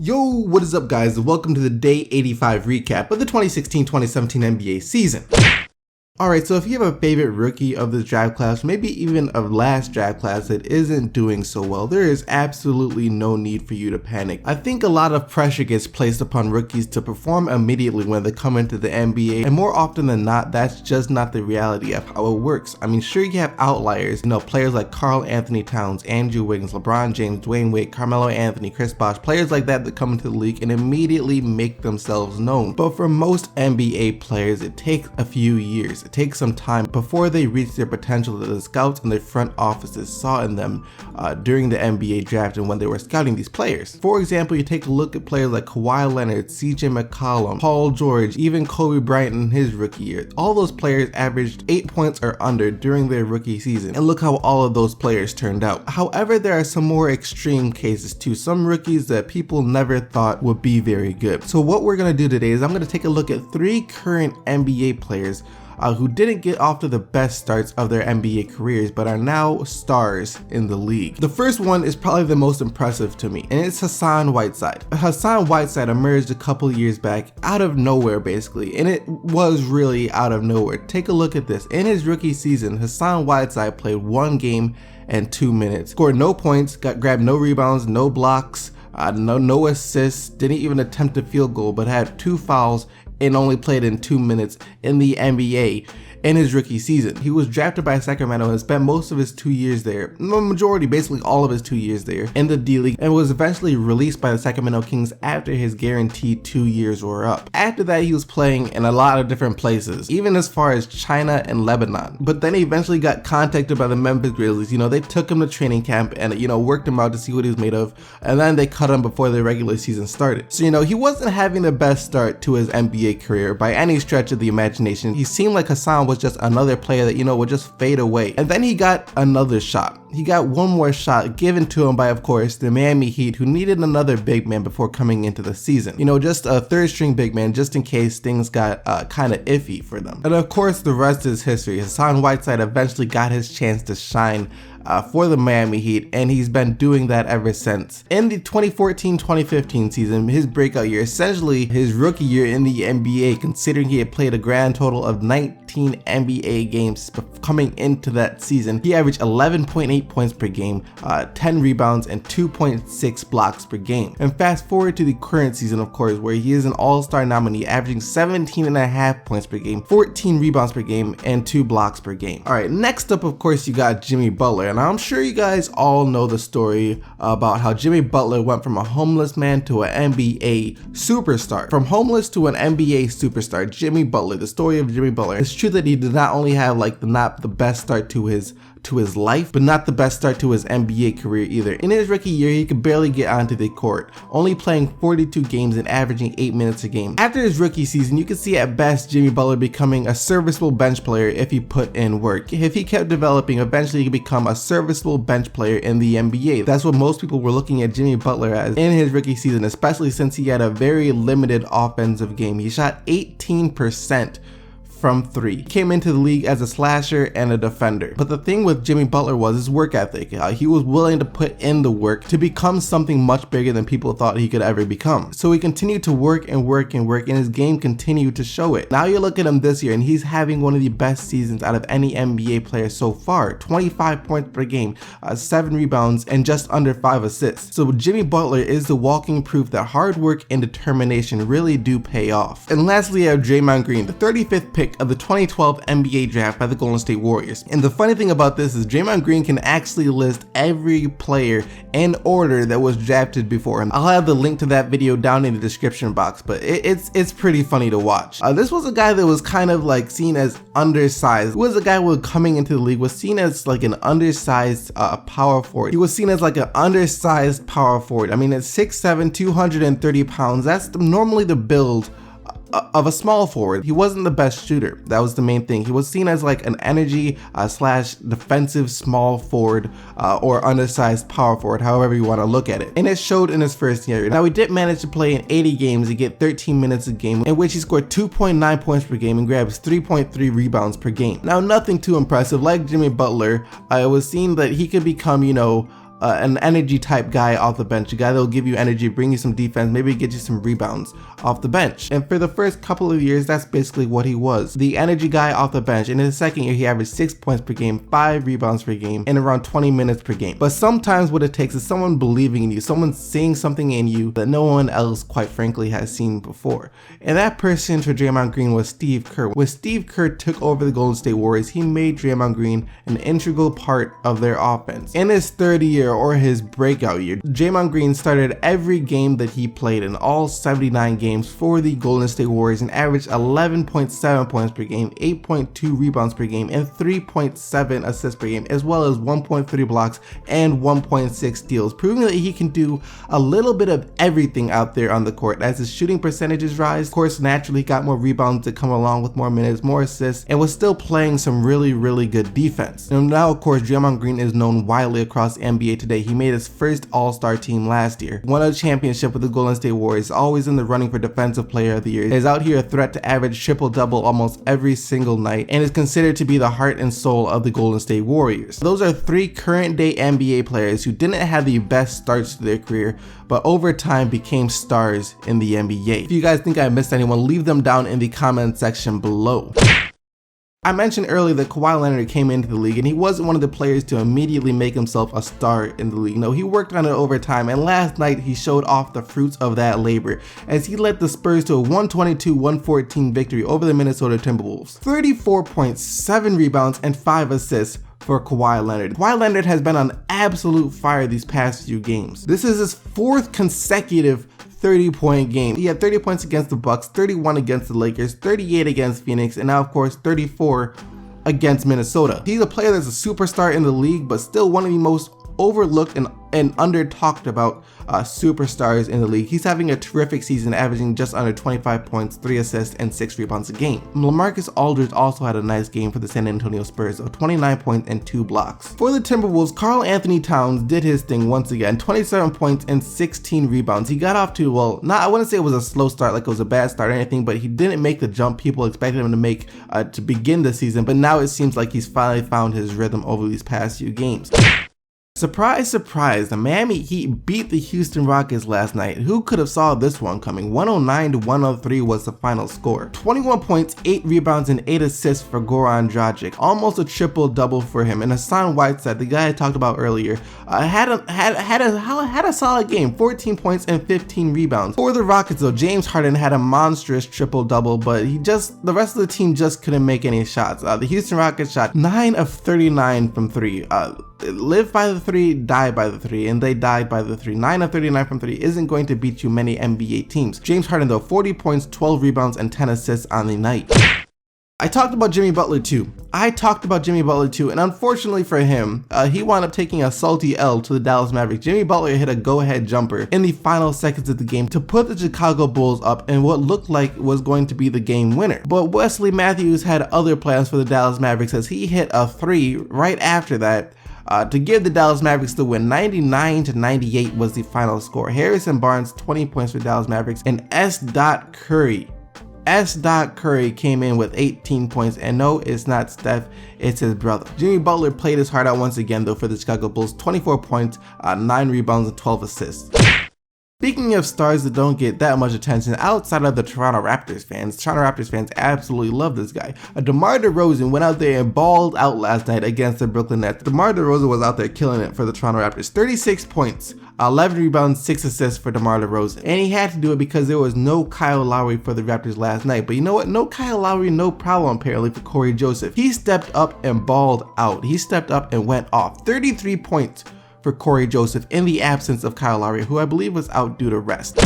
Yo, what is up guys, and welcome to the day 85 recap of the 2016-2017 NBA season. Alright, so if you have a favorite rookie of this draft class, maybe even of last draft class that isn't doing so well, there is absolutely no need for you to panic. I think a lot of pressure gets placed upon rookies to perform immediately when they come into the NBA, and more often than not, that's just not the reality of how it works. I mean, sure, you have outliers, players like Karl Anthony Towns, Andrew Wiggins, LeBron James, Dwayne Wade, Carmelo Anthony, Chris Bosh, players like that come into the league and immediately make themselves known. But for most NBA players, it takes a few years. It takes some time before they reach their potential that the scouts and their front offices saw in them during the NBA draft and when they were scouting these players. For example, you take a look at players like Kawhi Leonard, CJ McCollum, Paul George, even Kobe Bryant in his rookie year. All those players averaged 8 points or under during their rookie season, and look how all of those players turned out. However, there are some more extreme cases too, some rookies that people never thought would be very good. So what we're going to do today is I'm going to take a look at 3 current NBA players who didn't get off to the best starts of their NBA careers but are now stars in the league. The first one is probably the most impressive to me, and it's Hassan Whiteside. Hassan Whiteside emerged a couple years back out of nowhere basically, and it was really out of nowhere. Take a look at this. In his rookie season, Hassan Whiteside played 1 game and 2 minutes, scored no points, grabbed no rebounds, no blocks, no assists, didn't even attempt a field goal, but had 2 fouls and only played in 2 minutes in the NBA in his rookie season. He was drafted by Sacramento and spent most of his 2 years there, the majority, basically all of his 2 years there in the D-League, and was eventually released by the Sacramento Kings after his guaranteed 2 years were up. After that, he was playing in a lot of different places, even as far as China and Lebanon. But then he eventually got contacted by the Memphis Grizzlies. They took him to training camp and worked him out to see what he was made of, and then they cut him before the regular season started. So he wasn't having the best start to his NBA career by any stretch of the imagination. He seemed like Hassan was just another player that would just fade away. And then he got another shot. He got one more shot given to him by, of course, the Miami Heat, who needed another big man before coming into the season. Just a third string big man just in case things got kind of iffy for them. And of course, the rest is history. Hassan Whiteside eventually got his chance to shine for the Miami Heat, and he's been doing that ever since. In the 2014-2015 season, his breakout year, essentially his rookie year in the NBA, considering he had played a grand total of 19 NBA games coming into that season, he averaged 11.8 points per game, 10 rebounds, and 2.6 blocks per game. And fast forward to the current season, of course, where he is an all-star nominee, averaging 17.5 points per game, 14 rebounds per game, and 2 blocks per game. Alright, next up, of course, you got Jimmy Butler. And I'm sure you guys all know the story about how Jimmy Butler went from a homeless man to an NBA superstar. From homeless to an NBA superstar, Jimmy Butler, the story of Jimmy Butler. It's true that he did not only have not the best start to his life, but not the best start to his NBA career either. In his rookie year, he could barely get onto the court, only playing 42 games and averaging 8 minutes a game. After his rookie season, you could see at best Jimmy Butler becoming a serviceable bench player if he put in work. If he kept developing, eventually he could become a serviceable bench player in the NBA. That's what most people were looking at Jimmy Butler as in his rookie season, especially since he had a very limited offensive game. He shot 18% from 3. He came into the league as a slasher and a defender. But the thing with Jimmy Butler was his work ethic. He was willing to put in the work to become something much bigger than people thought he could ever become. So he continued to work and work and work, and his game continued to show it. Now you look at him this year, and he's having one of the best seasons out of any NBA player so far. 25 points per game, 7 rebounds, and just under 5 assists. So Jimmy Butler is the walking proof that hard work and determination really do pay off. And lastly, I have Draymond Green, the 35th pick of the 2012 NBA draft by the Golden State Warriors. And the funny thing about this is Draymond Green can actually list every player in order that was drafted before him. I'll have the link to that video down in the description box, but it's pretty funny to watch. This was a guy that was kind of seen as undersized. He was a guy who coming into the league was seen as an undersized power forward. He was seen as an undersized power forward. I mean, at 6'7", 230 pounds, that's normally the build of a small forward. He wasn't the best shooter. That was the main thing. He was seen as an energy slash defensive small forward or undersized power forward, however you want to look at it. And it showed in his first year. Now, he did manage to play in 80 games and get 13 minutes a game, in which he scored 2.9 points per game and grabs 3.3 rebounds per game. Now, nothing too impressive. Like Jimmy Butler, it was seen that he could become, an energy type guy off the bench, a guy that will give you energy, bring you some defense, maybe get you some rebounds off the bench. And for the first couple of years, that's basically what he was, the energy guy off the bench. In his second year, he averaged 6 points per game, 5 rebounds per game, and around 20 minutes per game. But sometimes what it takes is someone believing in you, someone seeing something in you that no one else, quite frankly, has seen before. And that person for Draymond Green was Steve Kerr. When Steve Kerr took over the Golden State Warriors, he made Draymond Green an integral part of their offense. In his third year, or his breakout year, Draymond Green started every game that he played in all 79 games for the Golden State Warriors and averaged 11.7 points per game, 8.2 rebounds per game, and 3.7 assists per game, as well as 1.3 blocks and 1.6 steals, proving that he can do a little bit of everything out there on the court. As his shooting percentages rise, of course, naturally he got more rebounds to come along with more minutes, more assists, and was still playing some really good defense. And now, of course, Draymond Green is known widely across the NBA today. He made his first All-Star team last year, won a championship with the Golden State Warriors, always in the running for Defensive Player of the Year, is out here a threat to average triple-double almost every single night, and is considered to be the heart and soul of the Golden State Warriors. Those are 3 current-day NBA players who didn't have the best starts to their career, but over time became stars in the NBA. If you guys think I missed anyone, leave them down in the comment section below. I mentioned earlier that Kawhi Leonard came into the league and he wasn't one of the players to immediately make himself a star in the league. No, he worked on it over time, and last night he showed off the fruits of that labor as he led the Spurs to a 122-114 victory over the Minnesota Timberwolves. 34.7 rebounds and 5 assists for Kawhi Leonard. Kawhi Leonard has been on absolute fire these past few games. This is his 4th consecutive 30-point game. He had 30 points against the Bucks, 31 against the Lakers, 38 against Phoenix, and now of course 34 against Minnesota. He's a player that's a superstar in the league, but still one of the most overlooked and under talked about superstars in the league. He's having a terrific season, averaging just under 25 points, 3 assists, and 6 rebounds a game. LaMarcus Aldridge also had a nice game for the San Antonio Spurs of 29 points and 2 blocks. For the Timberwolves, Karl Anthony Towns did his thing once again, 27 points and 16 rebounds. He got off to, well, I wouldn't say it was a slow start, like it was a bad start or anything, but he didn't make the jump people expected him to make to begin the season, but now it seems like he's finally found his rhythm over these past few games. Surprise, surprise, the Miami Heat beat the Houston Rockets last night. Who could have saw this one coming? 109-103 was the final score. 21 points, 8 rebounds, and 8 assists for Goran Dragic. Almost a triple-double for him. And Hassan Whiteside, the guy I talked about earlier, had a solid game. 14 points and 15 rebounds. For the Rockets though, James Harden had a monstrous triple-double, but the rest of the team just couldn't make any shots. The Houston Rockets shot 9 of 39 from 3. Live by the 3, die by the 3, and they died by the 3. 9 of 39 from 3 isn't going to beat you many NBA teams. James Harden though, 40 points, 12 rebounds, and 10 assists on the night. I talked about Jimmy Butler too, and unfortunately for him, he wound up taking a salty L to the Dallas Mavericks. Jimmy Butler hit a go-ahead jumper in the final seconds of the game to put the Chicago Bulls up in what looked like was going to be the game winner. But Wesley Matthews had other plans for the Dallas Mavericks as he hit a 3 right after that, to give the Dallas Mavericks the win. 99-98 was the final score. Harrison Barnes, 20 points for Dallas Mavericks, and S. Curry came in with 18 points, and no, it's not Steph, it's his brother. Jimmy Butler played his heart out once again though for the Chicago Bulls, 24 points, 9 rebounds, and 12 assists. Speaking of stars that don't get that much attention outside of the Toronto Raptors fans absolutely love this guy. DeMar DeRozan went out there and balled out last night against the Brooklyn Nets. DeMar DeRozan was out there killing it for the Toronto Raptors. 36 points, 11 rebounds, 6 assists for DeMar DeRozan. And he had to do it because there was no Kyle Lowry for the Raptors last night. But you know what? No Kyle Lowry, no problem apparently for Corey Joseph. He stepped up and balled out. He stepped up and went off. 33 points for Corey Joseph in the absence of Kyle Lowry, who I believe was out due to rest.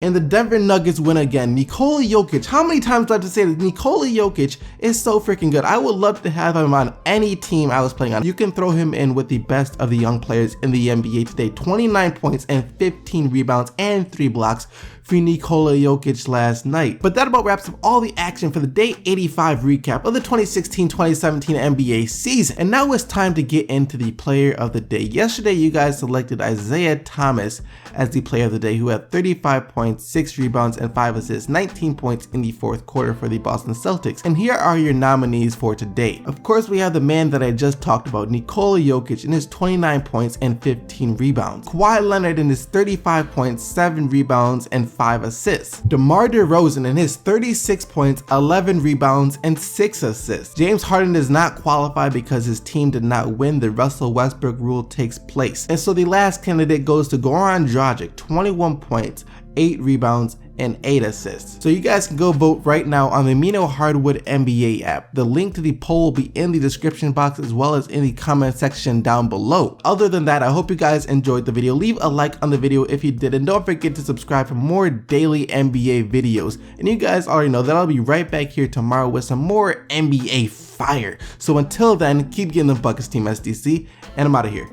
And the Denver Nuggets win again. Nikola Jokic, how many times do I have to say this? Nikola Jokic is so freaking good. I would love to have him on any team I was playing on. You can throw him in with the best of the young players in the NBA today. 29 points and 15 rebounds and 3 blocks for Nikola Jokic last night. But that about wraps up all the action for the Day 85 recap of the 2016-2017 NBA season. And now it's time to get into the player of the day. Yesterday, you guys selected Isaiah Thomas as the player of the day, who had 35 points, points, 6 rebounds, and 5 assists, 19 points in the fourth quarter for the Boston Celtics. And here are your nominees for today. Of course, we have the man that I just talked about, Nikola Jokic, in his 29 points and 15 rebounds. Kawhi Leonard in his 35 points, 7 rebounds, and 5 assists. DeMar DeRozan in his 36 points, 11 rebounds, and 6 assists. James Harden does not qualify because his team did not win. The Russell Westbrook rule takes place. And so the last candidate goes to Goran Dragic, 21 points, 8 rebounds, and 8 assists. So you guys can go vote right now on the Mino Hardwood NBA app. The link to the poll will be in the description box as well as in the comment section down below. Other than that, I hope you guys enjoyed the video. Leave a like on the video if you did, and don't forget to subscribe for more daily NBA videos. And you guys already know that I'll be right back here tomorrow with some more NBA fire. So until then, keep getting the buckets, Team SDC, and I'm out of here.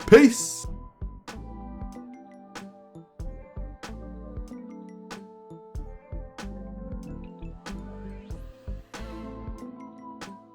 Peace!